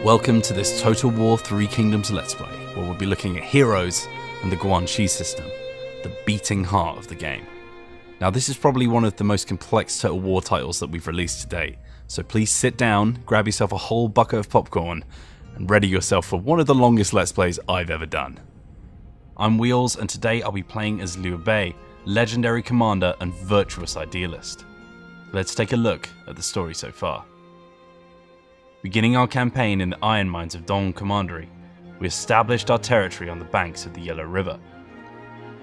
Welcome to this Total War Three Kingdoms Let's Play, where we'll be looking at heroes and the Guanxi system, the beating heart of the game. Now this is probably one of the most complex Total War titles that we've released to date, so please sit down, grab yourself a whole bucket of popcorn, and ready yourself for one of the longest Let's Plays I've ever done. I'm Wheels, and today I'll be playing as Liu Bei, legendary commander and virtuous idealist. Let's take a look at the story so far. Beginning our campaign in the iron mines of Dong Commandery, we established our territory on the banks of the Yellow River.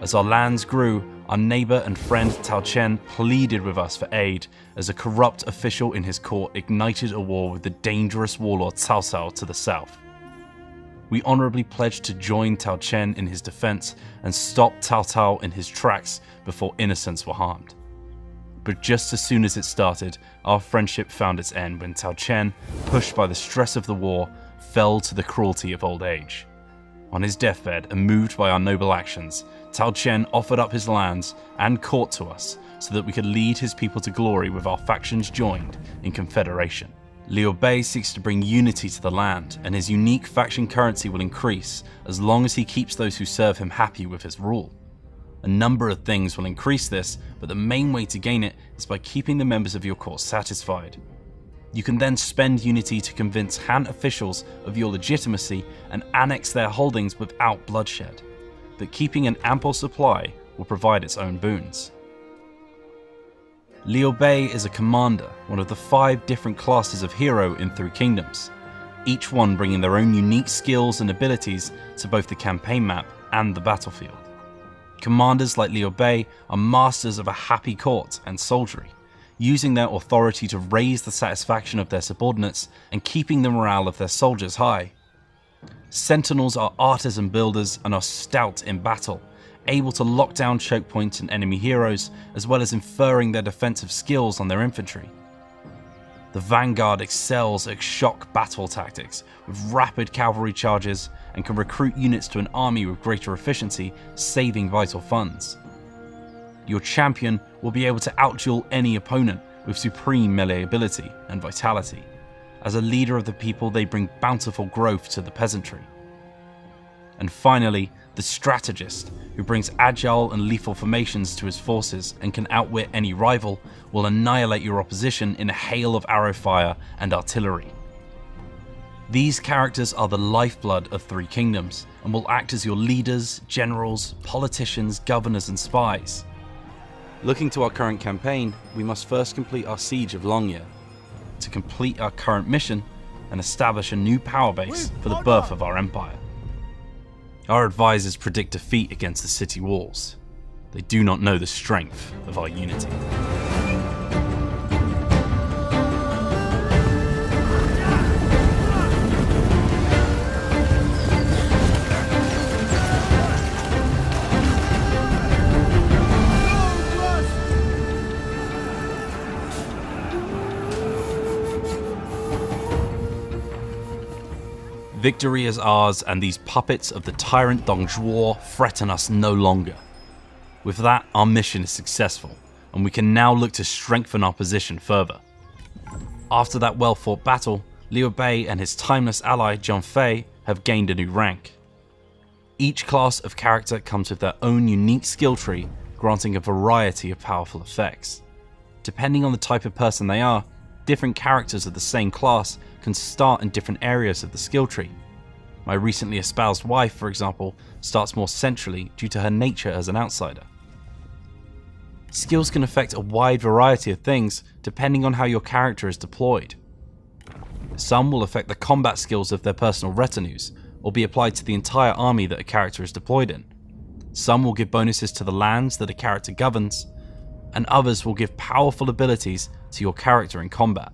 As our lands grew, our neighbour and friend Tao Chen pleaded with us for aid as a corrupt official in his court ignited a war with the dangerous warlord Cao Cao to the south. We honourably pledged to join Tao Chen in his defence and stop Cao Cao in his tracks before innocents were harmed. But just as soon as it started, our friendship found its end when Tao Chen, pushed by the stress of the war, fell to the cruelty of old age. On his deathbed and moved by our noble actions, Tao Chen offered up his lands and court to us so that we could lead his people to glory with our factions joined in confederation. Liu Bei seeks to bring unity to the land, and his unique faction currency will increase as long as he keeps those who serve him happy with his rule. A number of things will increase this, but the main way to gain it is by keeping the members of your court satisfied. You can then spend unity to convince Han officials of your legitimacy and annex their holdings without bloodshed, but keeping an ample supply will provide its own boons. Liu Bei is a commander, one of the 5 different classes of hero in Three Kingdoms, each one bringing their own unique skills and abilities to both the campaign map and the battlefield. Commanders like Liu Bei are masters of a happy court and soldiery, using their authority to raise the satisfaction of their subordinates and keeping the morale of their soldiers high. Sentinels are artisan builders and are stout in battle, able to lock down choke points and enemy heroes, as well as inferring their defensive skills on their infantry. The Vanguard excels at shock battle tactics with rapid cavalry charges and can recruit units to an army with greater efficiency, saving vital funds. Your champion will be able to outduel any opponent with supreme melee ability and vitality. As a leader of the people, they bring bountiful growth to the peasantry. And finally, the strategist, who brings agile and lethal formations to his forces and can outwit any rival, will annihilate your opposition in a hail of arrow fire and artillery. These characters are the lifeblood of Three Kingdoms and will act as your leaders, generals, politicians, governors and spies. Looking to our current campaign, we must first complete our siege of Longye, to complete our current mission and establish a new power base for the birth of our empire. Our advisors predict defeat against the city walls. They do not know the strength of our unity. Victory is ours, and these puppets of the tyrant Dong Zhuo threaten us no longer. With that, our mission is successful, and we can now look to strengthen our position further. After that well-fought battle, Liu Bei and his timeless ally Zhang Fei have gained a new rank. Each class of character comes with their own unique skill tree, granting a variety of powerful effects. Depending on the type of person they are, different characters of the same class can start in different areas of the skill tree. My recently espoused wife, for example, starts more centrally due to her nature as an outsider. Skills can affect a wide variety of things depending on how your character is deployed. Some will affect the combat skills of their personal retinues, or be applied to the entire army that a character is deployed in. Some will give bonuses to the lands that a character governs, and others will give powerful abilities to your character in combat.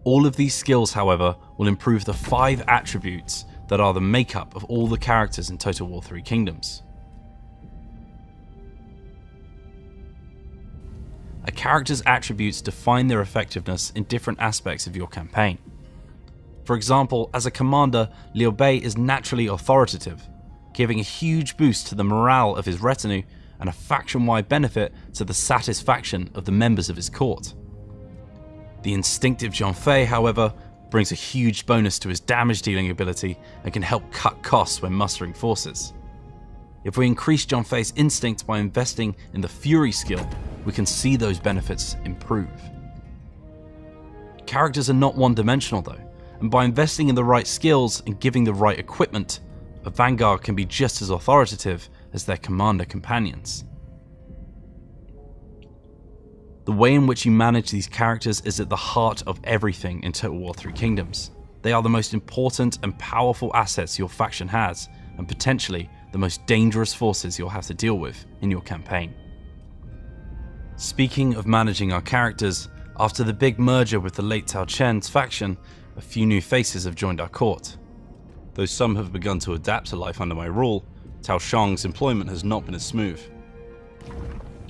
All of these skills, however, will improve the 5 attributes that are the makeup of all the characters in Total War Three Kingdoms. A character's attributes define their effectiveness in different aspects of your campaign. For example, as a commander, Liu Bei is naturally authoritative, giving a huge boost to the morale of his retinue and a faction-wide benefit to the satisfaction of the members of his court. The instinctive Zhongfei, however, brings a huge bonus to his damage dealing ability and can help cut costs when mustering forces. If we increase Zhongfei's instinct by investing in the Fury skill, we can see those benefits improve. Characters are not one-dimensional though, and by investing in the right skills and giving the right equipment, a Vanguard can be just as authoritative as their commander companions. The way in which you manage these characters is at the heart of everything in Total War 3 Kingdoms. They are the most important and powerful assets your faction has, and potentially the most dangerous forces you'll have to deal with in your campaign. Speaking of managing our characters, after the big merger with the late Tao Chen's faction, a few new faces have joined our court. Though some have begun to adapt to life under my rule, Tao Shang's employment has not been as smooth.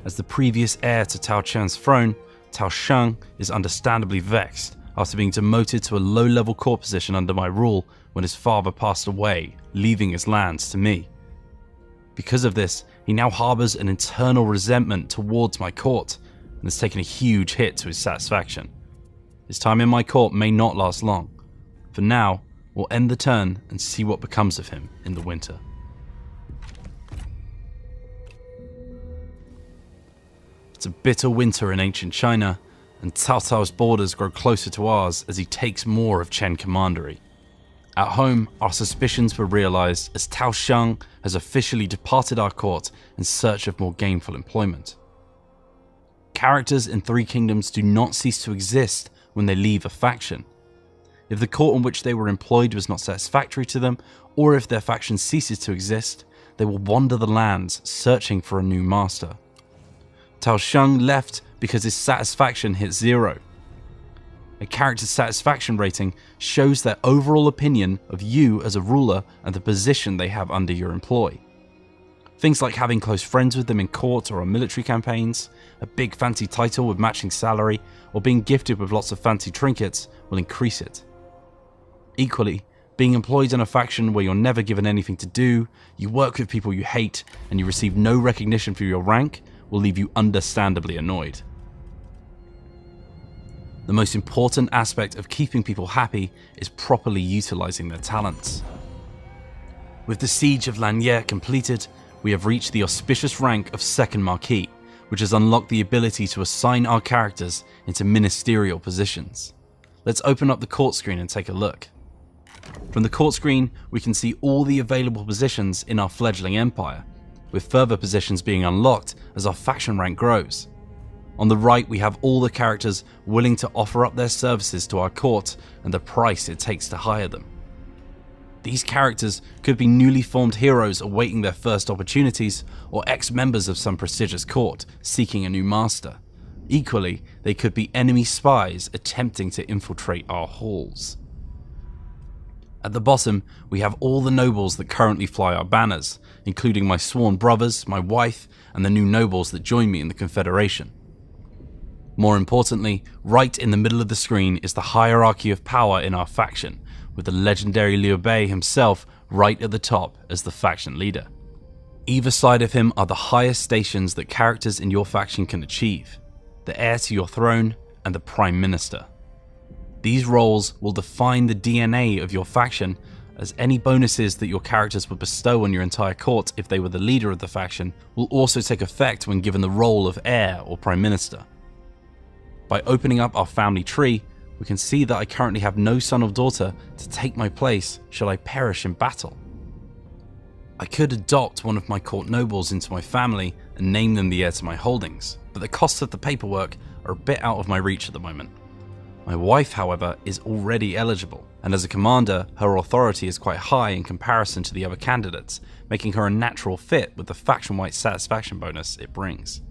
As the previous heir to Tao Chen's throne, Tao Shang is understandably vexed after being demoted to a low-level court position under my rule when his father passed away, leaving his lands to me. Because of this, he now harbours an internal resentment towards my court and has taken a huge hit to his satisfaction. His time in my court may not last long. For now, we'll end the turn and see what becomes of him in the winter. It's a bitter winter in ancient China, and Cao Cao's borders grow closer to ours as he takes more of Chen Commandery. At home, our suspicions were realised as Tao Shang has officially departed our court in search of more gainful employment. Characters in Three Kingdoms do not cease to exist when they leave a faction. If the court in which they were employed was not satisfactory to them, or if their faction ceases to exist, they will wander the lands searching for a new master. Tao Shang left because his satisfaction hit 0. A character's satisfaction rating shows their overall opinion of you as a ruler and the position they have under your employ. Things like having close friends with them in court or on military campaigns, a big fancy title with matching salary, or being gifted with lots of fancy trinkets will increase it. Equally, being employed in a faction where you're never given anything to do, you work with people you hate, and you receive no recognition for your rank will leave you understandably annoyed. The most important aspect of keeping people happy is properly utilising their talents. With the siege of Lanier completed, we have reached the auspicious rank of Second Marquis, which has unlocked the ability to assign our characters into ministerial positions. Let's open up the court screen and take a look. From the court screen, we can see all the available positions in our fledgling empire, with further positions being unlocked as our faction rank grows. On the right, we have all the characters willing to offer up their services to our court and the price it takes to hire them. These characters could be newly formed heroes awaiting their first opportunities, or ex-members of some prestigious court seeking a new master. Equally, they could be enemy spies attempting to infiltrate our halls. At the bottom, we have all the nobles that currently fly our banners, including my sworn brothers, my wife, and the new nobles that join me in the Confederation. More importantly, right in the middle of the screen is the hierarchy of power in our faction, with the legendary Liu Bei himself right at the top as the faction leader. Either side of him are the highest stations that characters in your faction can achieve: the heir to your throne and the Prime Minister. These roles will define the DNA of your faction, as any bonuses that your characters would bestow on your entire court if they were the leader of the faction will also take effect when given the role of heir or Prime Minister. By opening up our family tree, we can see that I currently have no son or daughter to take my place should I perish in battle. I could adopt one of my court nobles into my family and name them the heir to my holdings, but the costs of the paperwork are a bit out of my reach at the moment. My wife, however, is already eligible, and as a commander, her authority is quite high in comparison to the other candidates, making her a natural fit with the faction-wide satisfaction bonus it brings.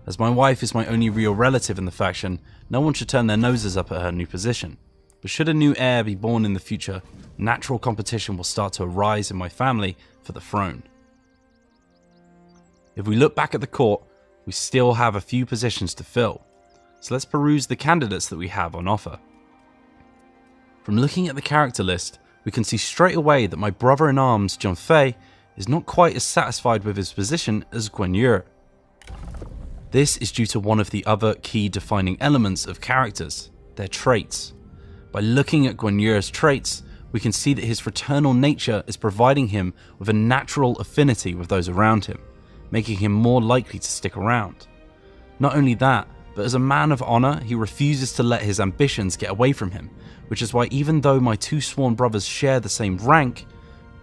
As my wife is my only real relative in the faction, no one should turn their noses up at her new position. But should a new heir be born in the future, natural competition will start to arise in my family for the throne. If we look back at the court, we still have a few positions to fill, so let's peruse the candidates that we have on offer. From looking at the character list, we can see straight away that my brother-in-arms Zhongfei is not quite as satisfied with his position as Guan Yu. This is due to one of the other key defining elements of characters, their traits. By looking at Guanyu's traits, we can see that his fraternal nature is providing him with a natural affinity with those around him, making him more likely to stick around. Not only that, but as a man of honor, he refuses to let his ambitions get away from him, which is why even though my two sworn brothers share the same rank,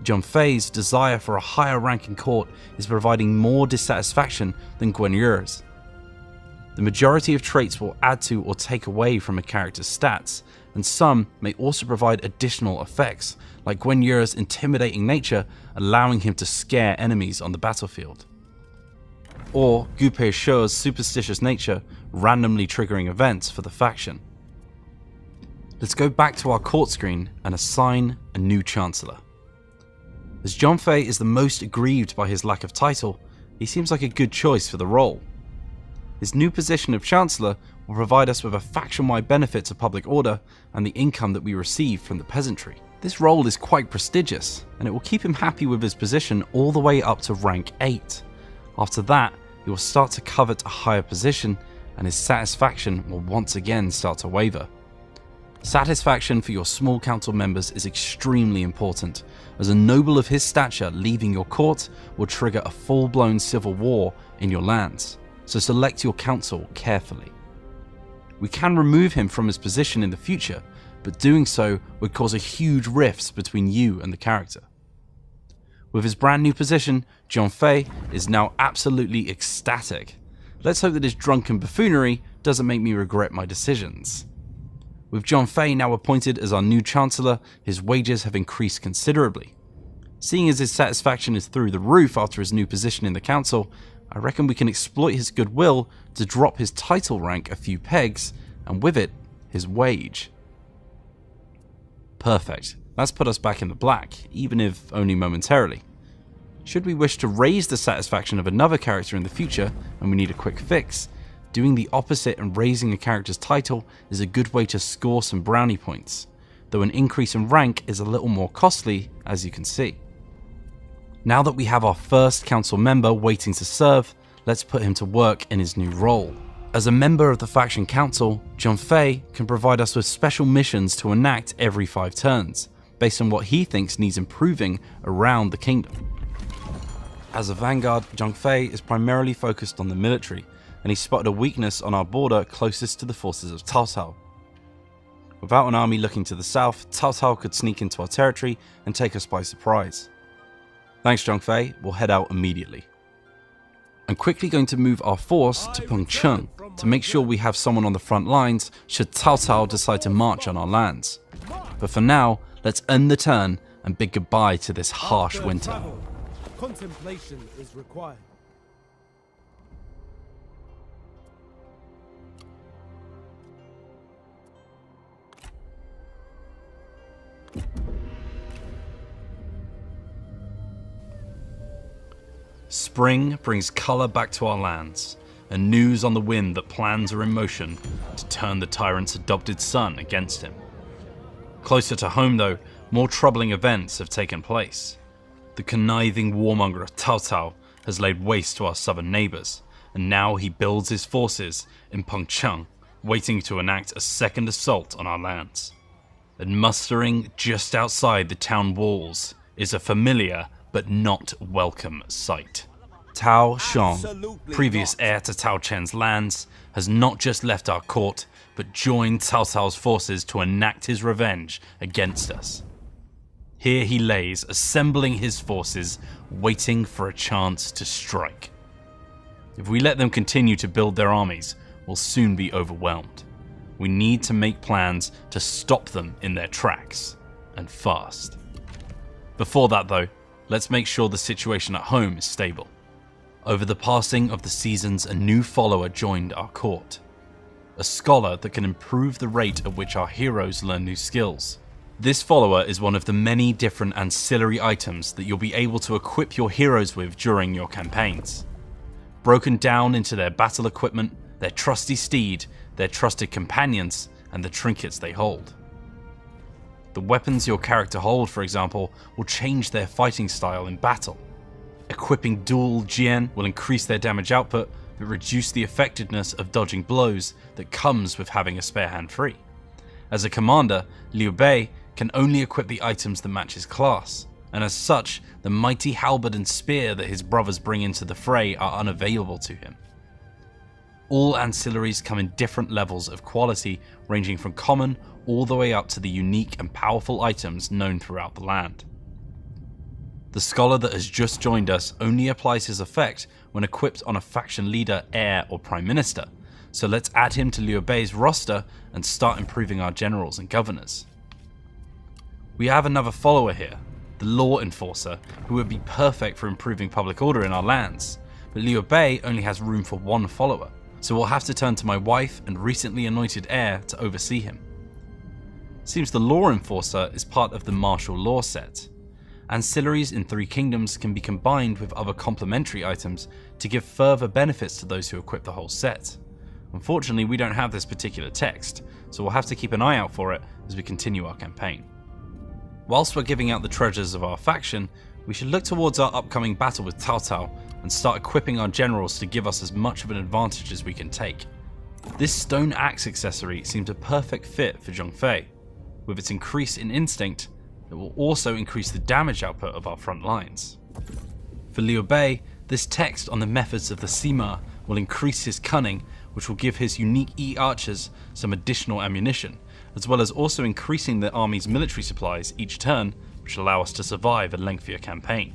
Zhongfei's desire for a higher rank in court is providing more dissatisfaction than Guanyu's. The majority of traits will add to or take away from a character's stats, and some may also provide additional effects, like Guanyu's intimidating nature allowing him to scare enemies on the battlefield. Or Gu Peishe's superstitious nature randomly triggering events for the faction. Let's go back to our court screen and assign a new Chancellor. As Zhongfei is the most aggrieved by his lack of title, he seems like a good choice for the role. His new position of Chancellor will provide us with a faction-wide benefit to public order and the income that we receive from the peasantry. This role is quite prestigious, and it will keep him happy with his position all the way up to rank 8. After that, he will start to covet a higher position, and his satisfaction will once again start to waver. Satisfaction for your small council members is extremely important, as a noble of his stature leaving your court will trigger a full-blown civil war in your lands, so select your council carefully. We can remove him from his position in the future, but doing so would cause a huge rift between you and the character. With his brand new position, Zhongfei is now absolutely ecstatic. Let's hope that his drunken buffoonery doesn't make me regret my decisions. With Zhongfei now appointed as our new Chancellor, his wages have increased considerably. Seeing as his satisfaction is through the roof after his new position in the council, I reckon we can exploit his goodwill to drop his title rank a few pegs, and with it, his wage. Perfect. That's put us back in the black, even if only momentarily. Should we wish to raise the satisfaction of another character in the future, and we need a quick fix, doing the opposite and raising a character's title is a good way to score some brownie points, though an increase in rank is a little more costly, as you can see. Now that we have our first council member waiting to serve, let's put him to work in his new role. As a member of the faction council, Zhongfei can provide us with special missions to enact every 5 turns, based on what he thinks needs improving around the kingdom. As a vanguard, Zhongfei is primarily focused on the military, and he spotted a weakness on our border closest to the forces of Cao Cao. Without an army looking to the south, Cao Cao could sneak into our territory and take us by surprise. Thanks Zhongfei, we'll head out immediately. I'm quickly going to move our force to Pengcheng to make sure we have someone on the front lines should Cao Cao decide to march on our lands. But for now, let's end the turn and bid goodbye to this harsh winter. Contemplation is required. Spring brings colour back to our lands, and news on the wind that plans are in motion to turn the tyrant's adopted son against him. Closer to home though, more troubling events have taken place. The conniving warmonger of Cao Cao has laid waste to our southern neighbours, and now he builds his forces in Pengcheng, waiting to enact a second assault on our lands. And mustering just outside the town walls is a familiar but not welcome sight. Tao Xiong, previous heir to Tao Chen's lands, has not just left our court, but joined Cao Cao's forces to enact his revenge against us. Here he lays, assembling his forces, waiting for a chance to strike. If we let them continue to build their armies, we'll soon be overwhelmed. We need to make plans to stop them in their tracks, and fast. Before that though, let's make sure the situation at home is stable. Over the passing of the seasons, a new follower joined our court. A scholar that can improve the rate at which our heroes learn new skills. This follower is one of the many different ancillary items that you'll be able to equip your heroes with during your campaigns. Broken down into their battle equipment, their trusty steed, their trusted companions, and the trinkets they hold. The weapons your character hold, for example, will change their fighting style in battle. Equipping dual Jian will increase their damage output, but reduce the effectiveness of dodging blows that comes with having a spare hand free. As a commander, Liu Bei can only equip the items that match his class, and as such, the mighty halberd and spear that his brothers bring into the fray are unavailable to him. All ancillaries come in different levels of quality, ranging from common all the way up to the unique and powerful items known throughout the land. The scholar that has just joined us only applies his effect when equipped on a faction leader, heir, or prime minister, so let's add him to Liu Bei's roster and start improving our generals and governors. We have another follower here, the Law Enforcer, who would be perfect for improving public order in our lands, but Liu Bei only has room for one follower, so we'll have to turn to my wife and recently anointed heir to oversee him. Seems the Law Enforcer is part of the martial law set. Ancillaries in Three Kingdoms can be combined with other complementary items to give further benefits to those who equip the whole set. Unfortunately, we don't have this particular text, so we'll have to keep an eye out for it as we continue our campaign. Whilst we're giving out the treasures of our faction, we should look towards our upcoming battle with Cao Cao and start equipping our generals to give us as much of an advantage as we can take. This stone axe accessory seems a perfect fit for Zhong Fei. With its increase in instinct, it will also increase the damage output of our front lines. For Liu Bei, this text on the methods of the Sima will increase his cunning, which will give his unique E-archers some additional ammunition, as well as also increasing the army's military supplies each turn, which will allow us to survive a lengthier campaign.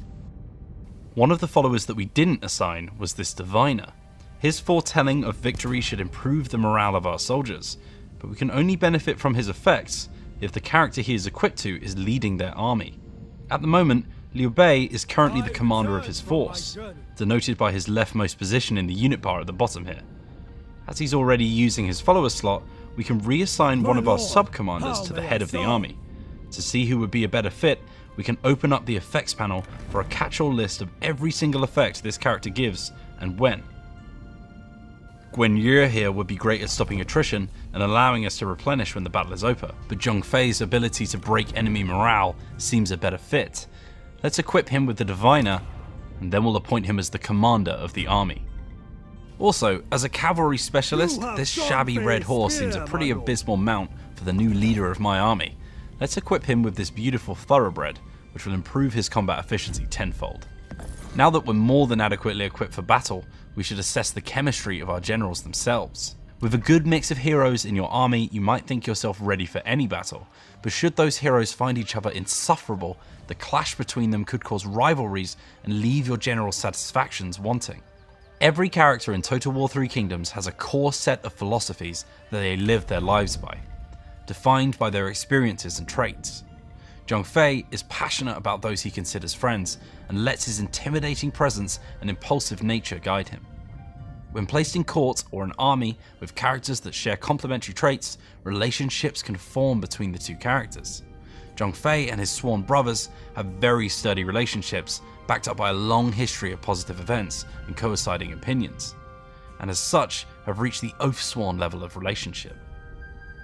One of the followers that we didn't assign was this Diviner. His foretelling of victory should improve the morale of our soldiers, but we can only benefit from his effects if the character he is equipped to is leading their army. At the moment, Liu Bei is currently the commander of his force, denoted by his leftmost position in the unit bar at the bottom here. As he's already using his follower slot, we can reassign one of our sub-commanders to the head of the army. To see who would be a better fit, we can open up the effects panel for a catch-all list of every single effect this character gives and when. Guan Yu here would be great at stopping attrition and allowing us to replenish when the battle is over, but Zhong Fei's ability to break enemy morale seems a better fit. Let's equip him with the Diviner, and then we'll appoint him as the commander of the army. Also, as a cavalry specialist, this shabby red horse seems a pretty abysmal mount for the new leader of my army. Let's equip him with this beautiful thoroughbred, which will improve his combat efficiency tenfold. Now that we're more than adequately equipped for battle, we should assess the chemistry of our generals themselves. With a good mix of heroes in your army, you might think yourself ready for any battle, but should those heroes find each other insufferable, the clash between them could cause rivalries and leave your general's satisfactions wanting. Every character in Total War 3 Kingdoms has a core set of philosophies that they live their lives by, defined by their experiences and traits. Zhong Fei is passionate about those he considers friends and lets his intimidating presence and impulsive nature guide him. When placed in court or an army with characters that share complementary traits, relationships can form between the two characters. Zhong Fei and his sworn brothers have very sturdy relationships backed up by a long history of positive events and coinciding opinions, and as such have reached the oath-sworn level of relationship.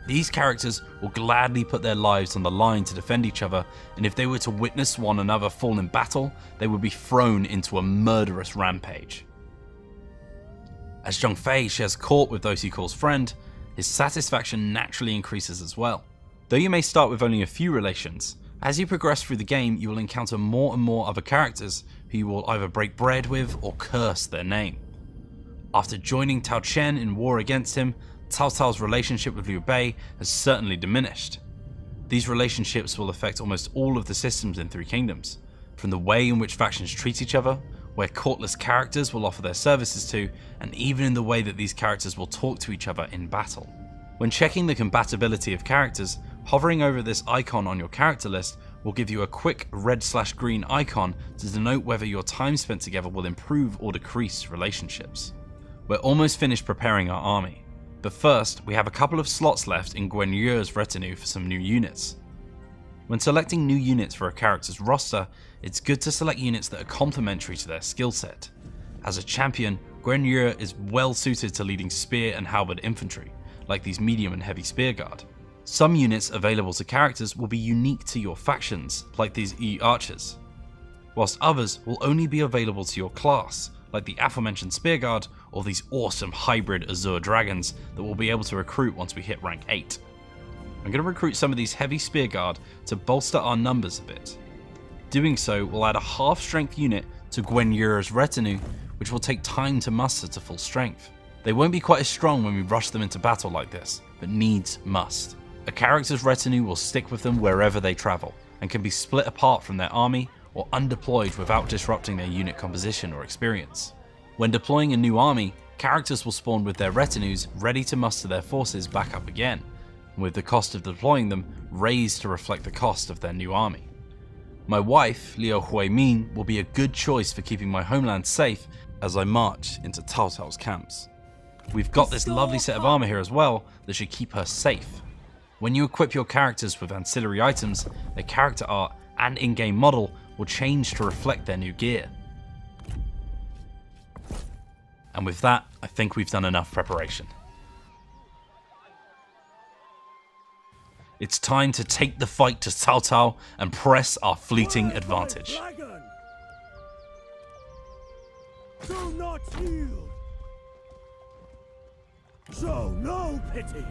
These characters will gladly put their lives on the line to defend each other, and if they were to witness one another fall in battle, they would be thrown into a murderous rampage. As Zhong Fei shares court with those he calls friend, his satisfaction naturally increases as well. Though you may start with only a few relations, as you progress through the game you will encounter more and more other characters who you will either break bread with or curse their name. After joining Tao Chen in war against him, Cao Cao's relationship with Liu Bei has certainly diminished. These relationships will affect almost all of the systems in Three Kingdoms, from the way in which factions treat each other, where courtless characters will offer their services to, and even in the way that these characters will talk to each other in battle. When checking the compatibility of characters, hovering over this icon on your character list will give you a quick red/green icon to denote whether your time spent together will improve or decrease relationships. We're almost finished preparing our army, but first we have a couple of slots left in Guan Yu's retinue for some new units. When selecting new units for a character's roster, it's good to select units that are complementary to their skill set. As a champion, Guan Yu is well suited to leading spear and halberd infantry, like these medium and heavy spear guard. Some units available to characters will be unique to your factions, like these E-archers, whilst others will only be available to your class, like the aforementioned spear guard or these awesome hybrid Azure Dragons that we'll be able to recruit once we hit rank 8. I'm going to recruit some of these heavy spear guard to bolster our numbers a bit. Doing so will add a half strength unit to Gwen Yura's retinue, which will take time to muster to full strength. They won't be quite as strong when we rush them into battle like this, but needs must. A character's retinue will stick with them wherever they travel, and can be split apart from their army or undeployed without disrupting their unit composition or experience. When deploying a new army, characters will spawn with their retinues ready to muster their forces back up again, with the cost of deploying them raised to reflect the cost of their new army. My wife, Liu Huimin, will be a good choice for keeping my homeland safe as I march into Cao Cao's camps. We've got this lovely set of armor here as well that should keep her safe. When you equip your characters with ancillary items, their character art and in-game model will change to reflect their new gear. And with that, I think we've done enough preparation. It's time to take the fight to Cao Cao and press our fleeting advantage. Do not yield. Show no pity.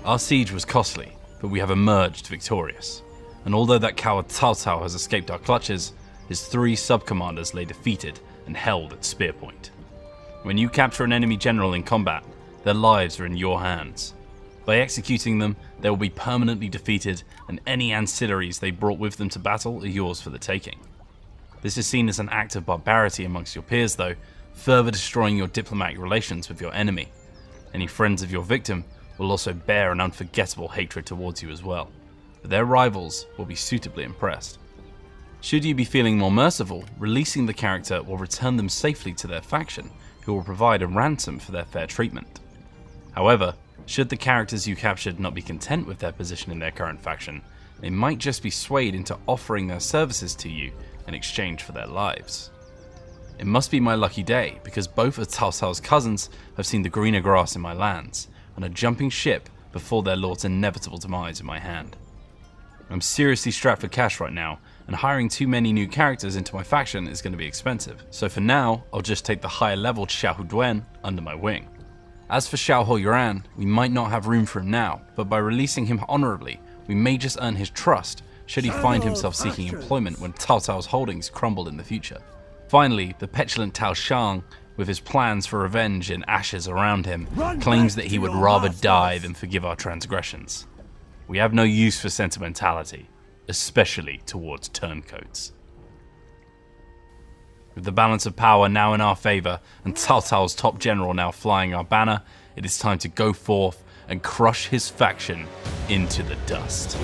Our siege was costly, but we have emerged victorious. And although that coward Cao Cao has escaped our clutches, his 3 sub-commanders lay defeated and held at spear point. When you capture an enemy general in combat, their lives are in your hands. By executing them, they will be permanently defeated, and any ancillaries they brought with them to battle are yours for the taking. This is seen as an act of barbarity amongst your peers though, further destroying your diplomatic relations with your enemy. Any friends of your victim will also bear an unforgettable hatred towards you as well, but their rivals will be suitably impressed. Should you be feeling more merciful, releasing the character will return them safely to their faction, who will provide a ransom for their fair treatment. However, should the characters you captured not be content with their position in their current faction, they might just be swayed into offering their services to you in exchange for their lives. It must be my lucky day, because both of Cao Cao's cousins have seen the greener grass in my lands, and are jumping ship before their lord's inevitable demise in my hand. I'm seriously strapped for cash right now, and hiring too many new characters into my faction is going to be expensive, so for now, I'll just take the higher leveled Xiahou Duan under my wing. As for Xiahou Yuan, we might not have room for him now, but by releasing him honorably, we may just earn his trust should he find himself seeking employment when Cao Cao's holdings crumble in the future. Finally, the petulant Tao Shang, with his plans for revenge in ashes around him, claims that he would rather die than forgive our transgressions. We have no use for sentimentality, especially towards turncoats. With the balance of power now in our favour, and Cao Cao's top general now flying our banner, it is time to go forth and crush his faction into the dust.